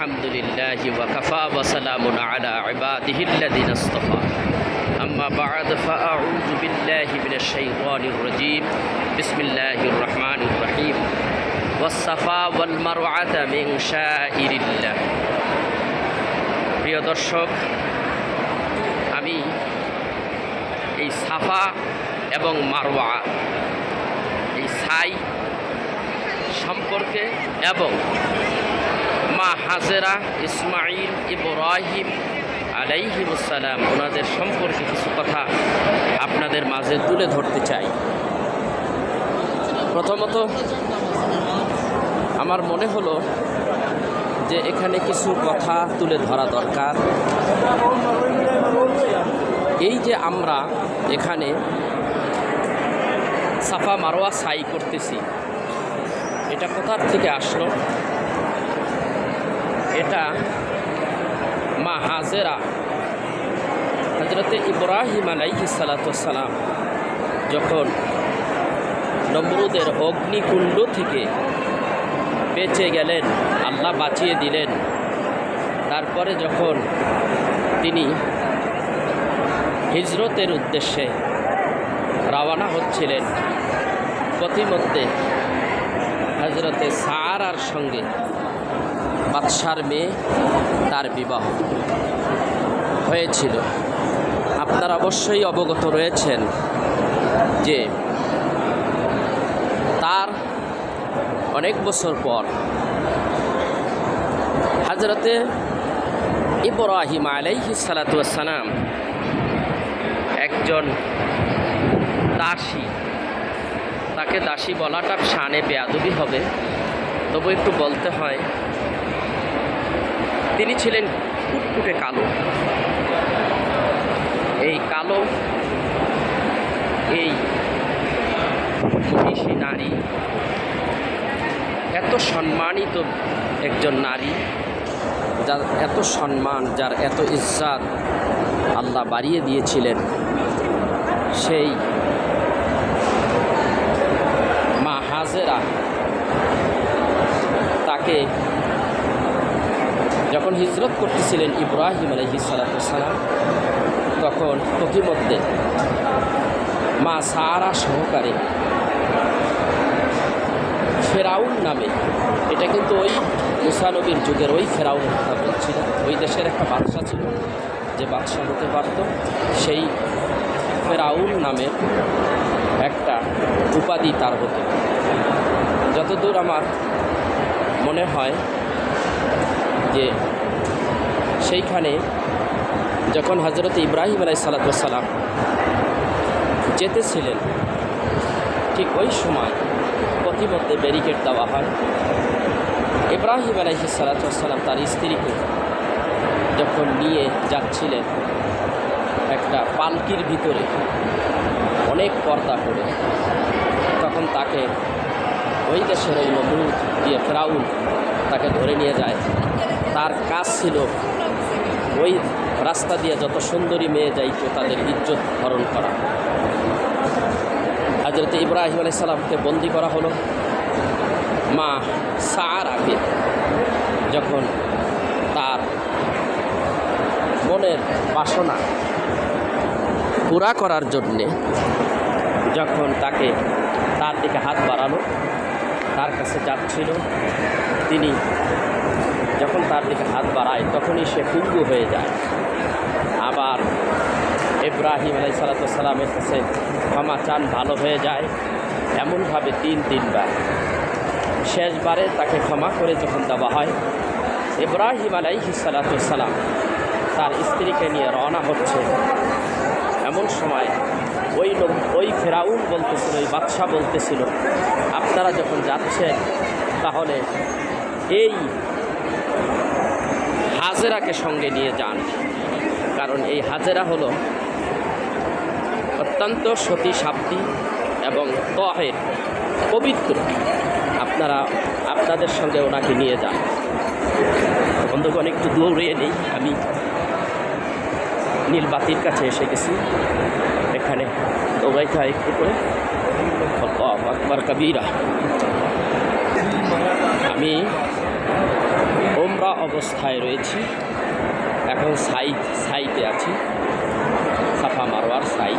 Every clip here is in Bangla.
আলহামদুলিল্লাহি ওয়া কাফা ওয়া সালামুন আলা ইবাদিহিল্লাযিনা ইসতাফা আম্মা বা'দ ফাআউযু বিল্লাহি মিনাশ শাইতানির রাজীম বিসমিল্লাহির রহমানির রহিম ওয়াস সাফা ওয়াল মারওয়াতা মিন শাইরিল্লাহ। প্রিয় দর্শক, আমি এই সাফা এবং মারওয়া, এই সাই সম্পর্কে এবং মা হাজেরা, ইসমাইল, ইব্রাহিম আলাইহিমুসসালাম ওনাদের সম্পর্কে কিছু কথা আপনাদের মাঝে তুলে ধরতে চাই। প্রথমত আমার মনে হলো যে এখানে কিছু কথা তুলে ধরা দরকার। এই যে আমরা এখানে সাফা মারওয়া সাই করতেছি, এটা কোথার থেকে আসলো? এটা মা হাজেরা, হযরতে ইব্রাহিম আলাইহিস সালাম যখন নমরুদের অগ্নিকুণ্ড থেকে বেঁচে গেলেন, আল্লাহ বাঁচিয়ে দিলেন, তারপরে যখন তিনি হিজরতের উদ্দেশ্যে রওনা হচ্ছিলেন, পথিমধ্যে হযরতে সারার সঙ্গে বাদশার মেয়ে তার বিবাহ হয়েছিল। আপনারা অবশ্যই অবগত রয়েছেন যে তার অনেক বছর পর হযরতে ইব্রাহিম আলাইহিস সালাম একজন দাসী, তাকে দাসী বলাটা শানে বেয়াদবি হবে, তবু একটু বলতে হয়, তিনি ছিলেন কুটকুটে কালো। এই কালো এই মহিষী নারী এত সম্মানিত একজন নারী, যার এত সম্মান, যার এত ইজ্জত আল্লাহ বাড়িয়ে দিয়েছিলেন, সেই মা হাজেরা তাকে যখন হিজরত করতেছিলেন ইব্রাহিম আলাইহিস সালাম, তখন পথিমধ্যে মা সারা সহকারে ফেরাউন নামে, এটা কিন্তু ওই মুসা নবীর যুগের ওই ফেরাউনের কথা বলছিল, ওই দেশের একটা বাদশা ছিল যে বাদশা হতে পারত, সেই ফেরাউন নামের একটা উপাধি তার হতো। যতদূর আমার মনে হয় যে সেইখানে যখন হযরত ইব্রাহিম আলাইহিস সালাম যেতেছিলেন, ঠিক ওই সময় পথিমধ্যে ব্যারিকেড দেওয়া হয়। ইব্রাহিম আলাইহিস সালাম তার স্ত্রীকে যখন নিয়ে যাচ্ছিলেন একটা পালকির ভিতরে অনেক পর্দা করে, তখন তাকে ওই দেশের ওই নমরুদ দিয়ে ফেরাউন তাকে ধরে নিয়ে যায়। তার কাজ ছিল ওই রাস্তা দিয়ে যত সুন্দরী মেয়ে যাইত তাদের ইজ্জত হরণ করা। হযরত ইব্রাহিম আলাইহিস সালামকে বন্দি করা হলো। মা সারাকে যখন তার মনের বাসনা পুরা করার জন্যে যখন তাকে তার দিকে হাত বাড়ানো, তার কাছে যাচ্ছিল, তিনি যখন তার দিকে হাত বাড়ায় তখনই সে পঙ্গু হয়ে যায়। আবার ইব্রাহিম আলাইহিস সালামের কাছে ক্ষমা চান, ভালো হয়ে যায়, এমনভাবে তিনবার। শেষবারে তাকে ক্ষমা করে যখন দেওয়া হয়, ইব্রাহিম আলাইহিস সালাম তার স্ত্রীকে নিয়ে রওনা হচ্ছে, এমন সময় ওই ফেরাউন বলতেছিল, ওই বাদশা বলতেছিল, আপনারা যখন যাচ্ছেন তাহলে এই হাজেরাকে সঙ্গে নিয়ে যান, কারণ এই হাজেরা হলো অত্যন্ত সতী সাধ্বী এবং তাহের, পবিত্র, আপনারা আপনাদের সঙ্গে ওনাকে নিয়ে যান। বন্ধুগণ, একটু দৌড়িয়ে নেই, আমি নীলবাতির কাছে এসে গেছি, এখানে দৌড়াইতে হয় একটু করে। আল্লাহু আকবার কবীরা। আমি উমরা সাফা অবস্থায় রয়েছি। এখন সাইতে আছি, সাফা মারওয়ার সাই।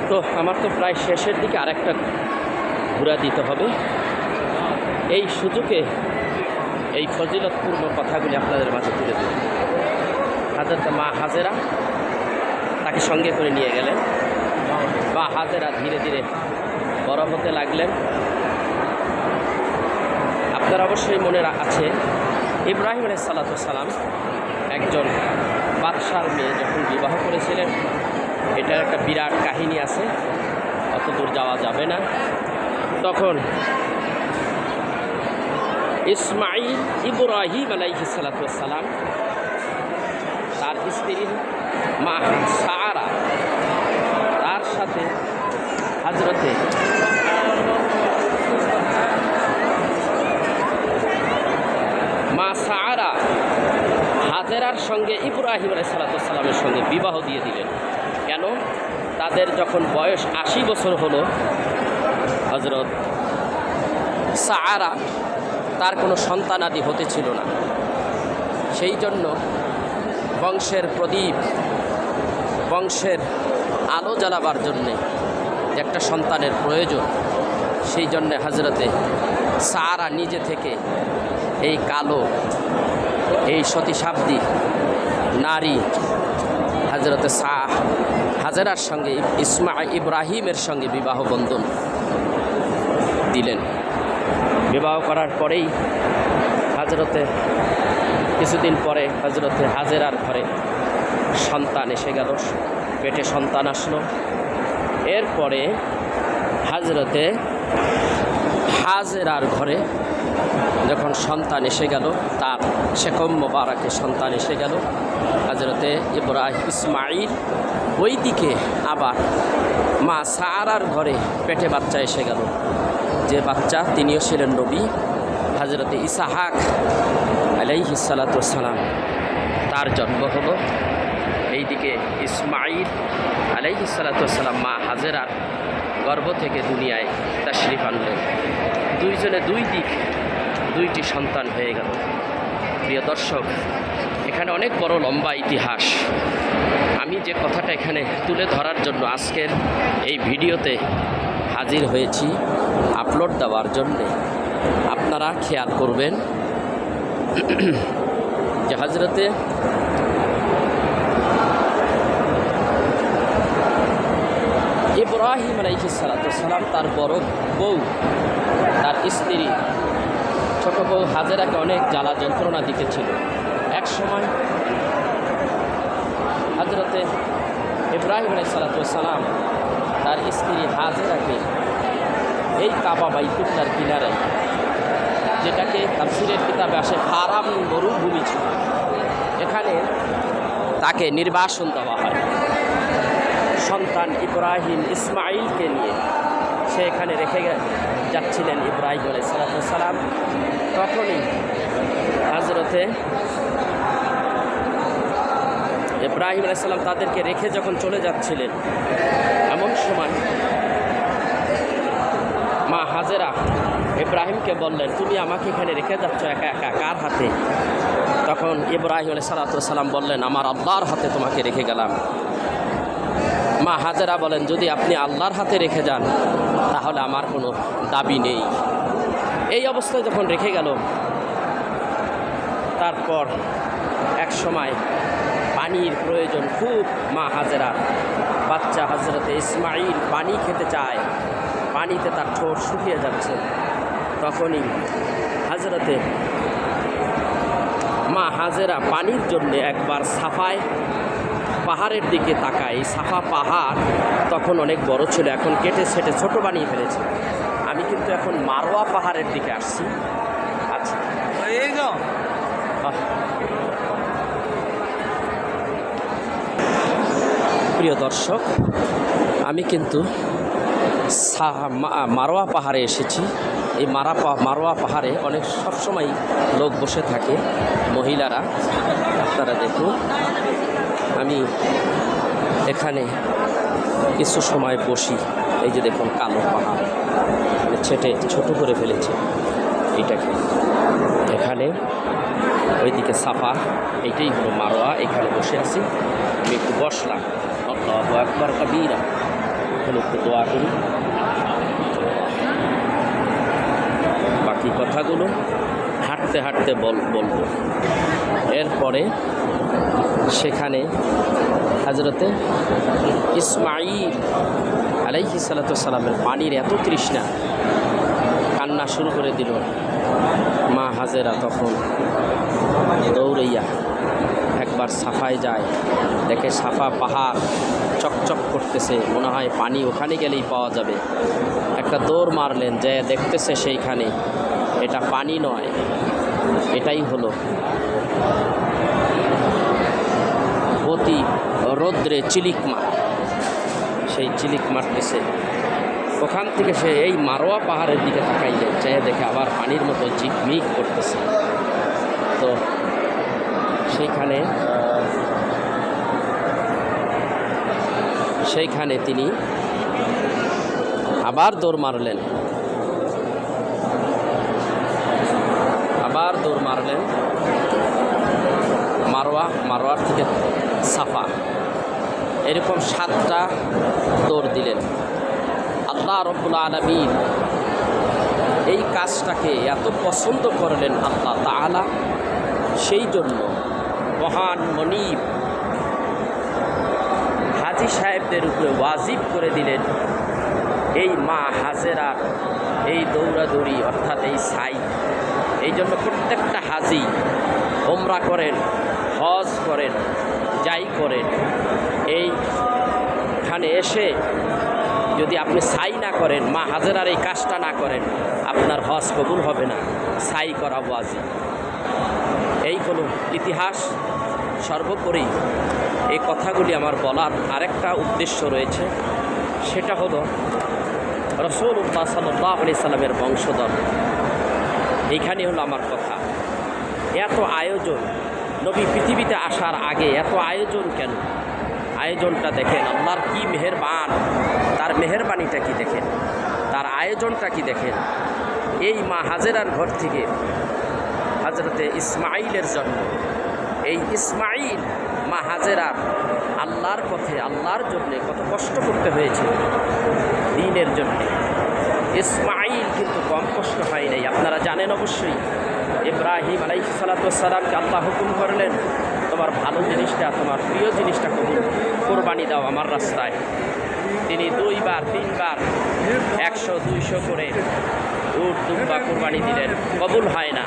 তো আমার তো প্রায় শেষের দিকে আরেকটা ঘোরা দিতে হবে। এই সুযোগে এই ফজিলতপূর্ণ কথাগুলি আপনাদের মাঝে তুলে দিই। হযরত মা হাজেরা তাকে সঙ্গে করে নিয়ে গেলেন। মা হাজেরা ধীরে ধীরে বড় হতে লাগলেন। আপনার অবশ্যই মনে আছে, ইব্রাহিম আলাইহিস সালাম একজন বাদশার মেয়ে যখন বিবাহ করেছিলেন। এটার একটা বিরাট কাহিনী আছে, অত দূর যাওয়া যাবে না। তখন ইব্রাহিম আলাইহিস সালাম তার স্ত্রী মা সারা, তার সাথে হযরতে মা সারা হাজেরার সঙ্গে ইব্রাহিম আলাইহিস সালামের সঙ্গে বিবাহ দিয়ে দিলেন। কেন? তাদের যখন বয়স 80 বছর হলো, হযরত সারা তার কোনো সন্তানাদি হতে ছিল না। সেই জন্য বংশের প্রদীপ, বংশের আলো জ্বালাবার জন্যে একটা সন্তানের প্রয়োজন। সেই জন্যে হযরতে সারা নিজে থেকে এই কালো, এই সতীসাধ্বী নারী হযরতে হাজেরার সঙ্গে ইব্রাহিমের সঙ্গে বিবাহ বন্ধন দিলেন। বিবাহ করার পরেই কিছুদিন পরে হযরতে হাজেরার ঘরে সন্তান এসে গেল, পেটে সন্তান আসলো। এরপরে হযরতে হাজেরার ঘরে যখন সন্তান এসে গেল, তার শেকম মোবারকে সন্তান এসে গেল হযরতে ইসমাঈল। ওই দিকে আবার মা সারার ঘরে পেটে বাচ্চা এসে গেল, যে বাচ্চা তিনিও ছিলেন নবী, হযরতে ইসহাক আলাইহিস সালাম, তার জন্ম হলো। এইদিকে ইসমাঈল আলাইহিস সালাম মা হাজেরার গর্ভ থেকে দুনিয়ায় তাশরিফ আনলেন। দুইজনে দুই দিক, দুইটি সন্তান হয়ে গেল। প্রিয় দর্শক, এখানে অনেক বড় লম্বা ইতিহাস। আমি যে কথাটা এখানে তুলে ধরার জন্য আজকের এই ভিডিওতে হাজির হয়েছি আপলোড দেওয়ার জন্যে, আপনারা খেয়াল করবেন যে হযরতে ইব্রাহিম আলাইহিস সালাম তার বড় বউ, তার স্ত্রী ছোট বউ হাজেরাকে অনেক জ্বালা যন্ত্রণা দিতেছিল। এক সময় হযরতে ইব্রাহিম আলাইহিস সালাম তার স্ত্রী হাজেরাকে এই কাবা বাইতুল্লাহর কিনারে, যেটাকে তাফসীরের কিতাবে আসে হারাম মরুভূমি ছিল, এখানে তাকে নির্বাসন দেওয়া হয়। সন্তান ইব্রাহিম ইসমাঈলকে নিয়ে সে এখানে রেখে যাচ্ছিলেন ইব্রাহিম আলাইহিস সালাম। তখনই হযরতে ইব্রাহিম আলাইহিস সালাম তাদেরকে রেখে যখন চলে যাচ্ছিলেন, এমন সময় মা হাজেরা ইব্রাহিমকে বললেন, তুমি আমাকে এখানে রেখে যাচ্ছ একা একা, কার হাতে? তখন ইব্রাহিম আলাইহিস সালাম বললেন, আমার আল্লাহর হাতে তোমাকে রেখে গেলাম। মা হাজেরা বলেন, যদি আপনি আল্লাহর হাতে রেখে যান তাহলে আমার কোনো দাবি নেই। এই অবস্থায় যখন রেখে গেল, তারপর এক সময় পানির প্রয়োজন খুব মা হাজেরা। বাচ্চা হযরতে ইসমাঈল পানি খেতে চায়, পানিতে তার ঠোঁট শুকিয়ে যাচ্ছে। তখনই হযরতে মা হাজেরা পানির জন্য একবার সাফায় পাহাড়ের দিকে তাকায়। সাফা পাহাড় তখন অনেক বড় ছিল, এখন কেটে সেটে ছোট বানিয়ে ফেলেছে। আমি কিন্তু এখন মারওয়া পাহাড়ের দিকে আসছি। আচ্ছা, প্রিয় দর্শক, আমি কিন্তু মারওয়া পাহাড়ে এসেছি। এই মারওয়া পাহাড়ে অনেক সবসময় লোক বসে থাকে, মহিলারা। আপনারা দেখুন, আমি এখানে কিছু সময় বসি। এই যে দেখুন, কালো পাহাড় ছেটে ছোট করে ফেলেছে। এইটাকে। এখানে ওইদিকে সাফা, এইটাই হলো মারোয়া। এখানে বসে আছি, আমি একটু বসলাম। আল্লাহু আকবার কাবীরা, এখানে একটু দোয়া করি। বাকি কথাগুলো হাঁটতে হাঁটতে বলবো। এরপরে সেখানে হযরতে ইসমাঈল আলাইহিস সালাতু ওয়াস সালামের পানির এত তৃষ্ণা, কান্না শুরু করে দিল। মা হাজেরা তখন দৌড়াইয়া একবার সাফায় যায়, দেখে সাফা পাহাড় চকচক করতেছে, মনে হয় পানি ওখানে গেলেই পাওয়া যাবে। একটা দৌড় মারলেন, যে দেখতেছে সেইখানে এটা পানি নয়, এটাই হলো অতি রৌদ্রে চিলিক মার। সেই চিলিক মারতেছে, ওখান থেকে সে এই মারোয়া পাহাড়ের দিকে তাকাইলে চেয়ে দেখে আবার পানির মতো ঝিকমিক করতেছে। তো সেইখানে তিনি আবার দৌড় মারলেন, মারোয়ার থেকে সাফা, এরকম 7টা দৌড় দিলেন। আল্লাহ রব্বুল আলামিন এই কাজটাকে এত পছন্দ করলেন আল্লাহ তাআলা, সেই জন্য মহান মনিব হাজী সাহেবদের উপরে ওয়াজিব করে দিলেন এই মা হাজেরার এই দৌড়াদৌড়ি, অর্থাৎ এই সাই। এই জন্য প্রত্যেকটা হাজি ওমরা করেন, হজ করেন, যাই করেন, এইখানে এসে যদি আপনি সাই না করেন, মা হাজেরার এই কাজটা না করেন, আপনার হজ কবুল হবে না। সাই করা ওয়াজিব। এই হলো ইতিহাস। সর্বোপরি এই কথাগুলি আমার বলার আরেকটা উদ্দেশ্য রয়েছে, সেটা হলো রাসূলুল্লাহ সাল্লাল্লাহু আলাইহি সাল্লামের বংশধর। এইখানে হলো আমার কথা। এত আয়োজন, নবী পৃথিবীতে আসার আগে এত আয়োজন কেন? আয়োজনটা দেখেন, আল্লাহর কি মেহেরবান, তার মেহেরবানিটা কি দেখেন, তার আয়োজনটা কি দেখেন। এই মা হাজেরার ঘর থেকে হযরতে ইসমাঈলের জন্ম। এই ইসমাঈল মা হাজেরার আল্লাহর পথে, আল্লাহর জন্যে কত কষ্ট করতে হয়েছে দ্বীনের জন্যে। ইসমাঈল কিন্তু কম কষ্ট হয় নাই। আপনারা জানেন অবশ্যই, ইব্রাহিম আলাইহিস সালাতু ওয়াস সালামকে আল্লাহ হুকুম করলেন, তোমার ভালো জিনিসটা, তোমার প্রিয় জিনিসটা কোরবানি দাও আমার রাস্তায়। তিনি 2 বার 3 বার 100-200 করে উট দুম্বা কোরবানি দিলেন, কবুল হয় না।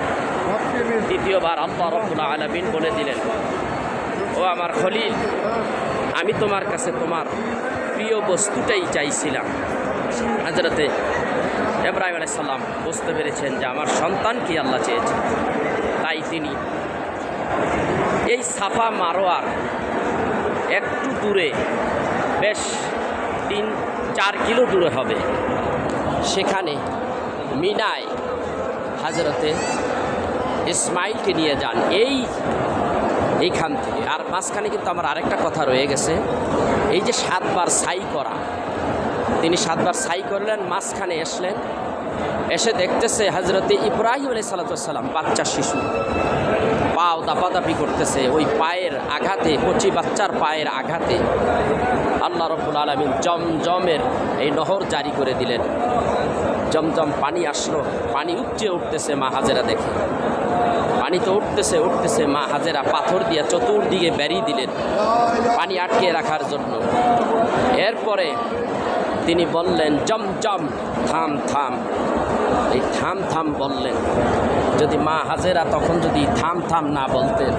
দ্বিতীয়বার আল্লাহ রাব্বুল আলামিন বলে দিলেন, ও আমার খলিল, আমি তোমার কাছে তোমার প্রিয় বস্তুটাই চাইছিলাম। হযরতে ইব্রাহিম আলাইহিস সালাম বুঝতে পেরেছেন যে আমার সন্তান কি আল্লাহ চেয়েছে, তাই তিনি এই সাফা মারোয়ার একটু দূরে, বেশ 3-4 কিলো দূরে হবে, সেখানে মিনায় হযরতে ইসমাঈলকে নিয়ে যান এইখান থেকে। আর মাঝখানে কিন্তু আমার আরেকটা কথা রয়ে গেছে, এই যে 7 বার সাই করা, তিনি 7 বার সাই করলেন, মাঝখানে এসে দেখতেছে হযরতে ইব্রাহিম আলাইহিস সালাতু ওয়াস সালাম বাচ্চা শিশু পাও দাপাদাপি করতেছে। ওই পায়ের আঘাতে, কচি বাচ্চার পায়ের আঘাতে আল্লাহ রাব্বুল আলামিন জমজমের এই নহর জারি করে দিলেন। জমজম পানি আসলো, পানি উপচে উঠতেছে। মা হাজেরা দেখে পানি তো উঠতেছে। মা হাজেরা পাথর দিয়ে চতুর্দিকে বেরিয়ে দিলেন পানি আটকে রাখার জন্য। এরপরে তিনি বললেন, জমজম থাম থাম। এই থাম থাম বললেন। যদি মা হাজেরা তখন যদি থাম থাম না বলতেন,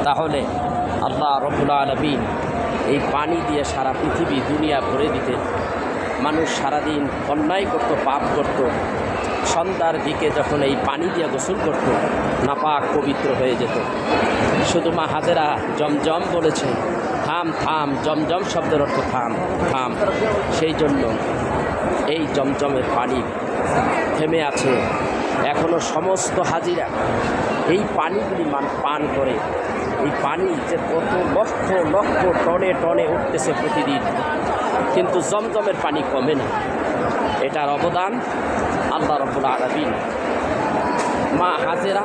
তাহলে আল্লাহ রাব্বুল আলামিন এই পানি দিয়ে সারা পৃথিবী, দুনিয়া ভরে দিতেন। মানুষ সারাদিন অন্যায় করত, পাপ করত, সন্ধ্যার দিকে যখন এই পানি দিয়ে গোসল করত, নাপাক পবিত্র হয়ে যেত। শুধু মা হাজেরা জমজম বলেছেন, থাম থাম। জমজম শব্দের অর্থ থাম থাম। সেই জন্য এই জমজমের পানি থেমে আছে। এখনও সমস্ত হাজিরা এই পানিগুলি পান করে। এই পানি যে কত লক্ষ লক্ষ টনে টনে উঠতেছে প্রতিদিন, কিন্তু জমজমের পানি কমে না। এটার অবদান আল্লাহ রাব্বুল আলামিন মা হাজেরা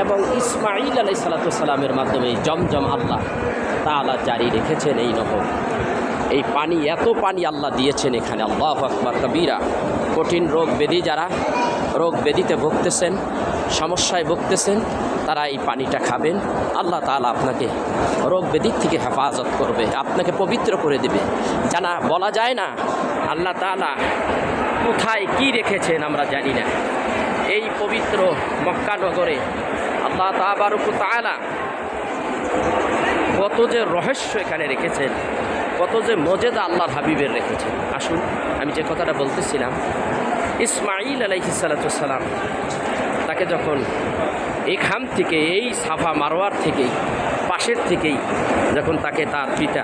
এবং ইসমাঈল আলাইহিস সালামের মাধ্যমে জমজম আল্লাহ তাআলা জারি রেখেছেন এই নহর। এই পানি, এত পানি আল্লাহ দিয়েছেন এখানে, আল্লাহু আকবার কবীরা। কঠিন রোগ ব্যাধি, যারা রোগ ব্যাধিতে ভুগতেছেন, সমস্যায় ভুগতেছেন, তারা এই পানিটা খাবেন। আল্লাহ তাআলা আপনাকে রোগ ব্যাধির থেকে হেফাজত করবে, আপনাকে পবিত্র করে দেবে। জানা বলা যায় না আল্লাহ তাআলা কোথায় কি রেখেছেন আমরা জানি না। এই পবিত্র মক্কা নগরে আল্লাহ তাবারক ওয়া তাআলা কত যে রহস্য এখানে রেখেছেন, কত যে মজেদা আল্লাহর হাবিবের রেখেছেন। আসুন, আমি যে কথাটা বলতেছিলাম, ইসমাঈল আলাইহিস সালাম তাকে যখন এখান থেকে, এই সাফা মারওয়ার থেকেই, পাশের থেকেই যখন তাকে তার পিতা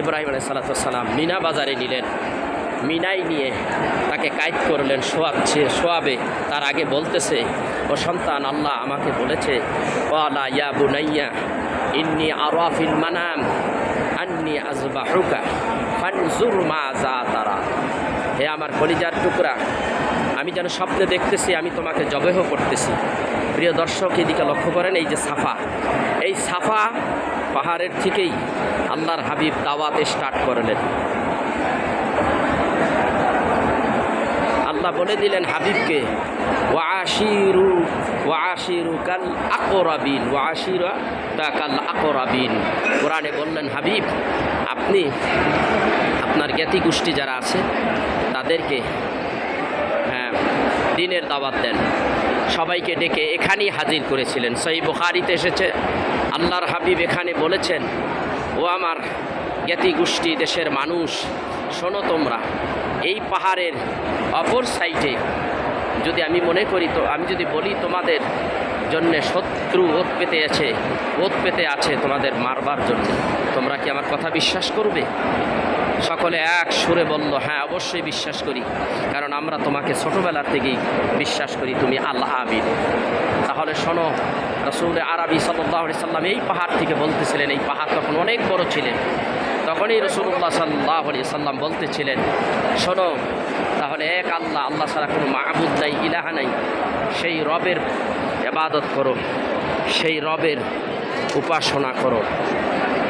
ইব্রাহিম আলাইহিস সালাম মিনা বাজারে নিলেন, মিনাই নিয়ে তাকে কায়েদ করলেন, শোয়াবে তার আগে বলতেছে, ও সন্তান, আল্লাহ আমাকে বলেছে, ওয়ালা ইয়া বুনাইয়া ইন্নী আরা ফিল মানাম আন্নী আযবাহুকা ফানজুর মাযা তারা। হে আমার কলিজার টুকরা, আমি যেন স্বপ্নে দেখতেছি আমি তোমাকে জবেহ করতেছি। প্রিয় দর্শক, এদিকে লক্ষ্য করেন, এই যে সাফা, এই সাফা পাহাড়ের থেকেই আল্লাহর হাবিব দাওয়াতে স্টার্ট করলেন। আল্লাহ বলে দিলেন হাবিবকে, ওয়াশিরু কাল আকরাবিন, ওয়াশিরা কাল আকরাবিন। কোরআনে বললেন, হাবিব আপনি আপনার জ্ঞাতি গোষ্ঠী যারা আছে তাদেরকে দ্বীনের দাওয়াত দেন। সবাইকে ডেকে এখানেই হাজির করেছিলেন। সহিহ বুখারীতে এসেছে, আল্লাহর হাবিব এখানে বলেছেন, ও আমার জ্ঞাতি গোষ্ঠী, দেশের মানুষ, শোনো তোমরা, এই পাহাড়ের অপর সাইডে যদি আমি মনে করি, তো আমি যদি বলি তোমাদের জন্যে শত্রু ওত পেতে আছে তোমাদের মারবার জন্য, তোমরা কি আমার কথা বিশ্বাস করবে? সকলে এক সুরে বলল, হ্যাঁ অবশ্যই বিশ্বাস করি, কারণ আমরা তোমাকে ছোটোবেলার থেকেই বিশ্বাস করি, তুমি আল্লাহ আমিন। তাহলে শোনো, রাসূল আরবি সাল্লাল্লাহু আলাইহি সাল্লাম এই পাহাড় থেকে বলতেছিলেন, এই পাহাড় তখন অনেক বড় ছিলেন, তখনই রাসূলুল্লাহ সাল্লাল্লাহু আলাইহি সাল্লাম বলতেছিলেন, শোনো, তাহলে এক আল্লাহ, আল্লাহ ছাড়া কোনো মাবুদ নাই, ইলাহা নাই, সেই রবের ইবাদত করো, সেই রবের উপাসনা করো।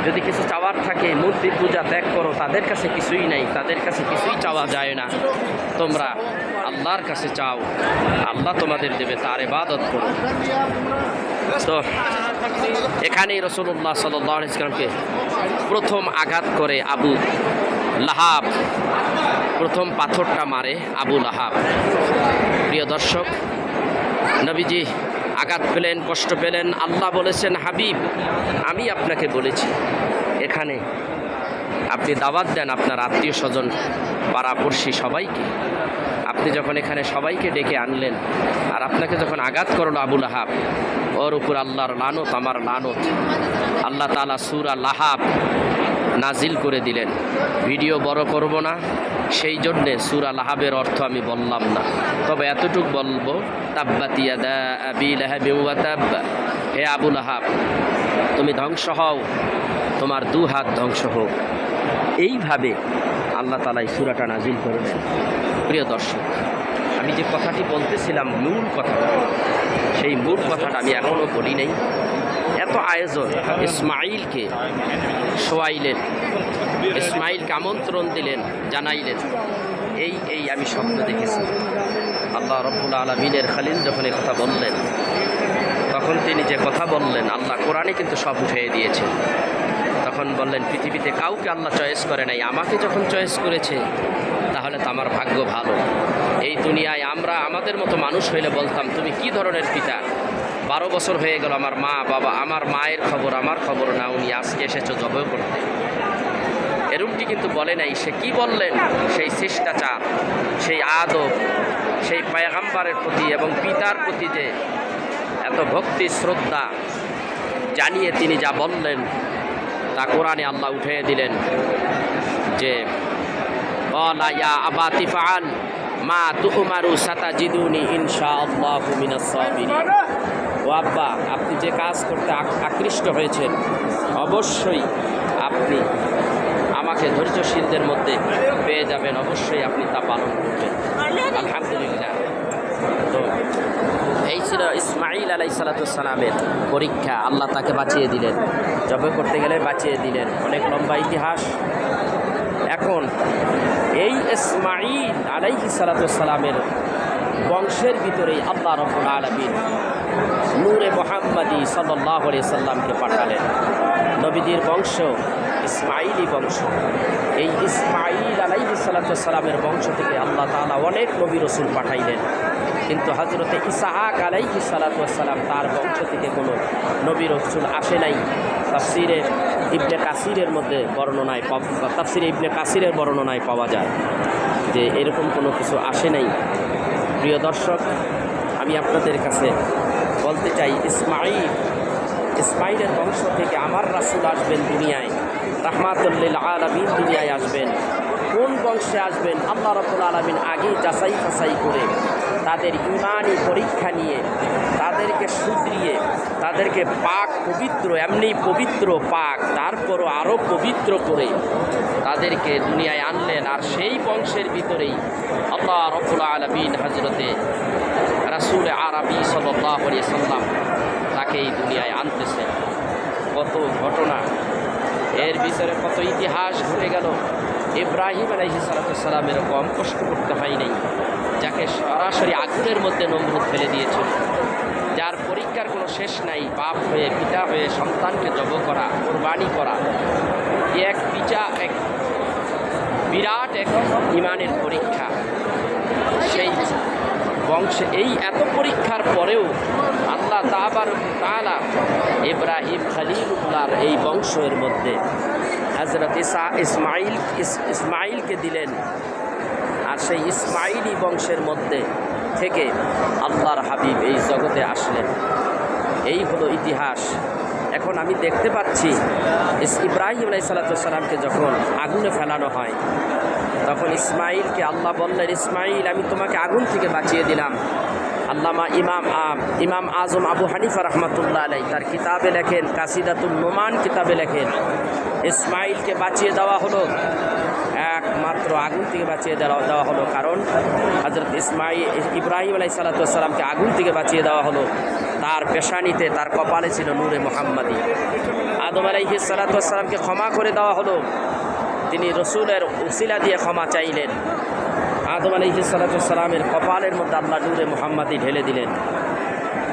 যদি কিছু চাওয়ার থাকে, মূর্তি পূজা ত্যাগ করো, তাদের কাছে কিছুই নাই, তাদের কাছে কিছুই চাওয়া যায় না, তোমরা আল্লাহর কাছে চাও, আল্লাহ তোমাদের দেবে, তার ইবাদত করো। তো এখানেই রাসূলুল্লাহ সাল্লাল্লাহু আলাইহি ওয়াসাল্লামকে প্রথম আঘাত করে আবু লাহাব, প্রথম পাথরটা মারে আবু লাহাব। প্রিয় দর্শক, নবীজি আঘাত পেলেন, কষ্ট পেলেন। আল্লাহ বলেছেন, হাবিব আমি আপনাকে বলেছি এখানে আপনি দাওয়াত দেন আপনার আত্মীয় স্বজন, পাড়াপড়শি সবাইকে। আপনি যখন এখানে সবাইকে ডেকে আনলেন, আর আপনাকে যখন আঘাত করলো আবু লাহাব, ওর উপর আল্লাহর লানত, আমার লানত। আল্লাহ তাআলা সূরা লাহাব নাজিল করে দিলেন। ভিডিও বড় করব না, সেই জন্যে সূরা লাহাবের অর্থ আমি বললাম না, তবে এতটুকু বলবো, তাব্বাত ইয়াদা আবি লাহাবিন ওয়া তাব। হে আবু লাহাব, তুমি ধ্বংস হও, তোমার দু হাত ধ্বংস হোক। এইভাবে আল্লাহ তাআলা এই সূরাটা নাজিল করে দেন। প্রিয় দর্শক, আমি যে কথাটি বলতেছিলাম, মূল কথাটা, সেই মূল কথাটা আমি এখনও বলি নাই। এত আয়োজন, ইসমাঈলকে শোয়াইলেন, ইসমাঈলকে আমন্ত্রণ দিলেন, জানাইলেন, এই আমি স্বপ্ন দেখেছি। আল্লাহ রব্বুল আলামিনের খলিল যখন এই কথা বললেন, তখন তিনি যে কথা বললেন, আল্লাহ কোরআনে কিন্তু সব উঠিয়ে দিয়েছেন। তখন বললেন, পৃথিবীতে কাউকে আল্লাহ চয়েস করে নাই, আমাকে যখন চয়েস করেছে তাহলে তো আমার ভাগ্য ভালো। এই দুনিয়ায় আমরা আমাদের মতো মানুষ হইলে বলতাম, তুমি কি ধরনের পিতা, 12 বছর হয়ে গেল আমার মা বাবা, আমার মায়ের খবর আমার খবর না, উনি আজকে এসেছো জবাই করতে। এরকমটি কিন্তু বলে নাই। সে কি বললেন, সেই শিষ্টাচার, সেই আদব, সেই পয়গম্বরের প্রতি এবং পিতার প্রতি যে এত ভক্তি শ্রদ্ধা জানিয়ে তিনি যা বললেন, তা কোরআনে আল্লাহ উঠিয়ে দিলেন যে, ক্বালা ইয়া আবাতি ফাআল মা তু'মারু সাতাজিদুনি ইনশাআল্লাহু মিনাস সাবিরিন। ও আব্বা, আপনি যে কাজ করতে আকৃষ্ট হয়েছেন, অবশ্যই আপনি আমাকে ধৈর্যশীলদের মধ্যে পেয়ে যাবেন, অবশ্যই আপনি তা পালন করবেন। আলহামদুলিল্লাহ। তো এই ছিল ইসমাইল আলাইহিসসালামের পরীক্ষা। আল্লাহ তাকে বাঁচিয়ে দিলেন, জবে করতে গেলে বাঁচিয়ে দিলেন। অনেক লম্বা ইতিহাস। এখন এই ইসমাইল আলাইহিসসালামের বংশের ভিতরেই আল্লাহ রাব্বুল আলামিন নূরে মুহাম্মাদি সাল্লাল্লাহু আলাইহি সাল্লামকে পাঠালেন। নবীদের বংশ ইসমাইলি বংশ। এই ইসমাইল আলাইহিসসালামের বংশ থেকে আল্লাহ তাআলা অনেক নবী রসুল পাঠাইলেন, কিন্তু হযরতে ইসহাক আলাইহিসসালাম তার বংশ থেকে কোনো নবী রসুল আসে নাই। তাফসিরে ইবনে কাসিরের মধ্যে বর্ণনায় তাফসিরে ইবনে কাসিরের বর্ণনায় পাওয়া যায় যে এরকম কোনো কিছু আসে নাই। প্রিয় দর্শক, আমি আপনাদের কাছে বলতে চাই, ইসমাইলের বংশ থেকে আমার রাসূল আসবেন দুনিয়ায়, রাহমাতুল লিল আলামিন দুনিয়ায় আসবেন। কোন বংশে আসবেন আল্লাহ রাব্বুল আলামিন আগেই যাচাই ফাছাই করে তাদের ঈমানি পরীক্ষা নিয়ে তাদেরকে শুধরিয়ে তাদেরকে পাক পবিত্র, এমনি পবিত্র পাক, তারপরও আরও পবিত্র করে তাদেরকে দুনিয়ায় আনলেন। আর সেই বংশের ভিতরেই আল্লাহ রাব্বুল আলামিন হযরতে রাসূল আরবি সাল্লাল্লাহু আলাইহি সাল্লাম তাকে এই দুনিয়ায় আনতেছেন। কত ঘটনা, এর ভিতরে কত ইতিহাস ঘটে গেল। ইব্রাহিম আলাইহিসসালামের কম কষ্ট করতে হয় নাই, যাকে সরাসরি আগুনের মধ্যে নমরুদ ফেলে দিয়েছিল, যার পরীক্ষার কোনো শেষ নাই। বাপ হয়ে, পিতা হয়ে সন্তানকে জব করা, কোরবানি করা, এক বিরাট এক ইমানের পরীক্ষা। সেই বংশে এই এত পরীক্ষার পরেও আল্লাহ তাআলা ইব্রাহিম খলিলুল্লাহর এই বংশের মধ্যে হযরত ইসমাইলকে দিলেন। আর সেই ইসমাইলি বংশের মধ্যে থেকে আল্লাহর হাবিব এই জগতে আসলেন। এই হলো ইতিহাস। এখন আমি দেখতে পাচ্ছি ইব্রাহিম আলাইহিসসালামকে যখন আগুনে ফেলানো হয়, তখন ইসমাইলকে আল্লাহ বললেন, ইসমাইল, আমি তোমাকে আগুন থেকে বাঁচিয়ে দিলাম। আল্লামা ইমাম আজম আবু হানিফা রহমাতুল্লাহ আলাইহি তার কিতাবে লেখেন, কাসিদাতুন নোমান কিতাবে লেখেন, ইসমাইলকে বাঁচিয়ে দেওয়া হলো, একমাত্র আগুন থেকে বাঁচিয়ে দেওয়া হলো। কারণ হযরত ইব্রাহিম আলাইহিসসালামকে আগুন থেকে বাঁচিয়ে দেওয়া হলো, তার পেশানিতে, তার কপালে ছিল নূরে মুহাম্মাদি। আদম আলাইহিসসালামকে ক্ষমা করে দেওয়া হলো, তিনি রসুলের উসিলা দিয়ে ক্ষমা চাইলেন। আদম আলাইহিসসালামের কপালের মধ্যে আল্লাহ নূরে মুহাম্মাদি ঢেলে দিলেন।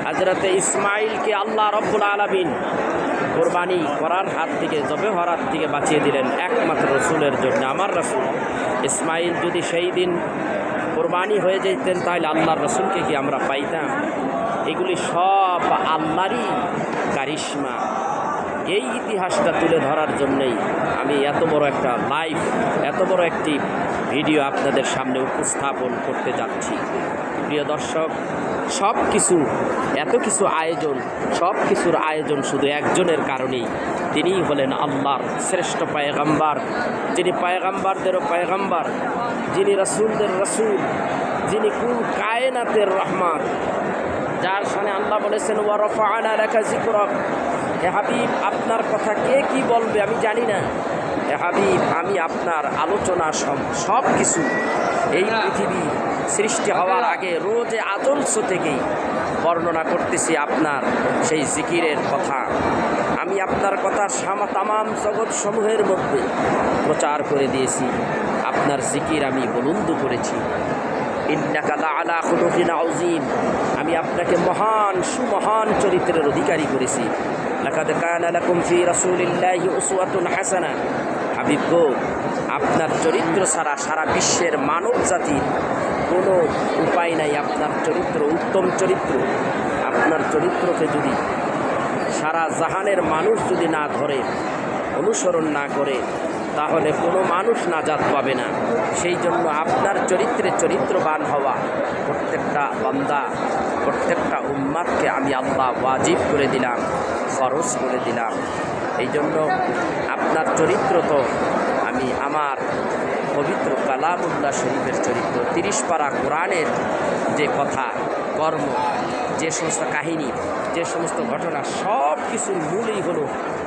হযরতে ইসমাইলকে আল্লাহ রাব্বুল আলামিন কোরবানি করার হাত থেকে, জবে হওয়ার হাত থেকে বাঁচিয়ে দিলেন একমাত্র রসুলের জন্য। আমার রসুল ইসমাইল যদি সেই দিন কোরবানি হয়ে যেতেন, তাহলে আল্লাহর রসুলকে কি আমরা পাইতাম? এগুলি সব আল্লাহরই কারিশমা। এই ইতিহাসটা তুলে ধরার জন্যই আমি এত বড় একটা লাইভ, এত বড় একটি ভিডিও আপনাদের সামনে উপস্থাপন করতে যাচ্ছি। প্রিয় দর্শক, সব কিছু, এত কিছু আয়োজন, সব কিছুর আয়োজন শুধু একজনের কারণেই, তিনিই হলেন আল্লাহর শ্রেষ্ঠ পয়গম্বর, যিনি পয়গম্বরদেরও পয়গম্বর, যিনি রাসূলদের রাসূল, যিনি কুল কায়নাতের রহমত, যার সামনে আল্লাহ বলেছেন, ওয়া রাফা'না লাকা যিকরাক, হে হাবিব, আপনার কথা কে কি বলবে আমি জানি না। হে হাবিব, আমি আপনার আলোচনা সব কিছু এই পৃথিবী সৃষ্টি হওয়ার আগে রোজে আদর্শ থেকেই বর্ণনা করতেছি আপনার সেই জিকিরের কথা। আমি আপনার কথা তামাম জগৎ সমূহের মধ্যে প্রচার করে দিয়েছি। আপনার জিকির আমি বুলন্দ করেছি। ইন্নাকা লাআলা খুলুকিন আযীম, আমি আপনাকে মহান সুমহান চরিত্রের অধিকারী করেছি। লাকাদ কানা লাকুম ফি রাসূলিল্লাহি উসওয়াতুন হাসানা, হাবিব গো, আপনার চরিত্র ছাড়া সারা বিশ্বের মানব জাতির কোনো উপায় নাই। আপনার চরিত্র উত্তম চরিত্র। আপনার চরিত্রকে যদি সারা জাহানের মানুষ যদি না ধরে, অনুসরণ না করে, তাহলে কোনো মানুষ নাজাত পাবে না। সেই জন্য আপনার চরিত্রে চরিত্রবান হওয়া প্রত্যেকটা বান্দা, প্রত্যেকটা উম্মাতকে আমি আল্লাহ ওয়াজিব করে দিলাম, ফরজ করে দিলাম। এই জন্য আপনার চরিত্র তো আমি আমার পবিত্র কালামুল্লাহ শরীফের চরিত্র, 30 পারা কোরআনের যে কথা, কর্ম, যে সমস্ত কাহিনী, যে সমস্ত ঘটনা, সব কিছুর মূলেই হলো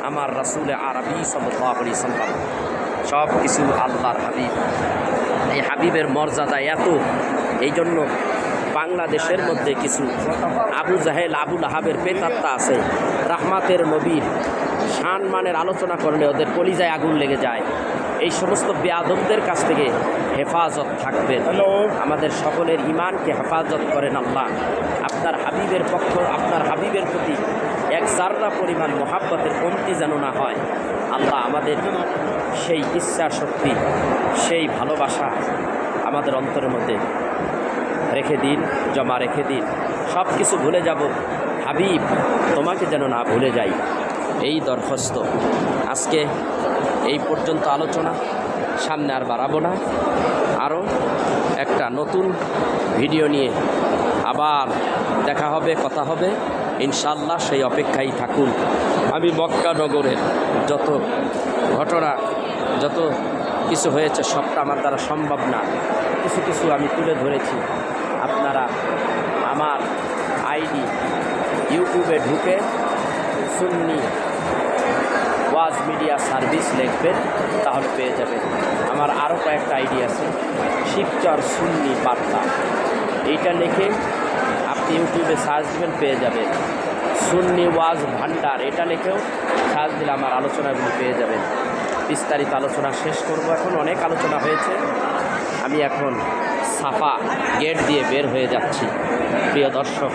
আমার রাসূল আরবি সাল্লাল্লাহু আলাইহি সাল্লাম। সব কিছু আল্লাহর হাবিব। এই হাবিবের মর্যাদা এত, এই জন্য বাংলাদেশের মধ্যে কিছু আবু জাহেল আবু লাহাবের প্রেতাত্মা আছে, রাহমাতের নবীর সম্মানের আলোচনা করলে ওদের কলিজায় আগুন লেগে যায়। এই সমস্ত বেয়াদবদের কাছ থেকে হেফাজত থাকবেন। আমাদের সকলের ঈমানকে হেফাজত করেন আল্লাহ। আপনার হাবিবের প্রতি এক জাররা পরিমাণ মহাব্বতের কমতি যেন না হয় আল্লাহ। আমাদের সেই ইচ্ছা শক্তি, সেই ভালোবাসা আমাদের অন্তরের মধ্যে রেখে দিন, জমা রেখে দিন। সব কিছু ভুলে যাব, হাবিব তোমাকে যেন না ভুলে যাই, এই দরখাস্ত। আজকে এই পর্যন্ত আলোচনা, সামনে আর বাড়াবো না। আরও একটা নতুন ভিডিও নিয়ে আবার দেখা হবে, কথা হবে ইনশাআল্লাহ। সেই অপেক্ষায় থাকুন। আমি মক্কা নগরের যত ঘটনা, যত কিছু হয়েছে সবটা আমার দ্বারা সম্ভব না, কিছু কিছু আমি তুলে ধরেছি। আপনারা আমার আইডি ইউটিউবে ঢুকে সুন্নি ওয়াজ মিডিয়া সার্ভিস লিখবেন, তাহলে পেয়ে যাবেন। আমার আরও কয়েকটা আইডি আছে, শিবচর সুন্নি বার্তা, এইটা লিখে আপনি ইউটিউবে সার্চ দেবেন, পেয়ে যাবেন। সুন্নি ওয়াজ ভান্ডার, এটা লিখেও সার্চ দিলে আমার আলোচনাগুলি পেয়ে যাবেন। বিস্তারিত আলোচনা শেষ করব। এখন অনেক আলোচনা হয়েছে, আমি এখন সাফা গেট দিয়ে বের হয়ে যাচ্ছি। প্রিয় দর্শক,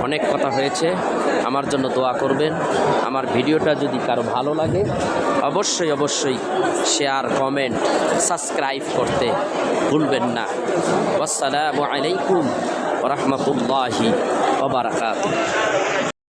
অনেক কথা হয়েছে, আমার জন্য দোয়া করবেন। আমার ভিডিওটা যদি কারো ভালো লাগে অবশ্যই অবশ্যই শেয়ার, কমেন্ট, সাবস্ক্রাইব করতে ভুলবেন না। আসসালামু আলাইকুম ওয়া রাহমাতুল্লাহি ওয়া বারাকাতুহু।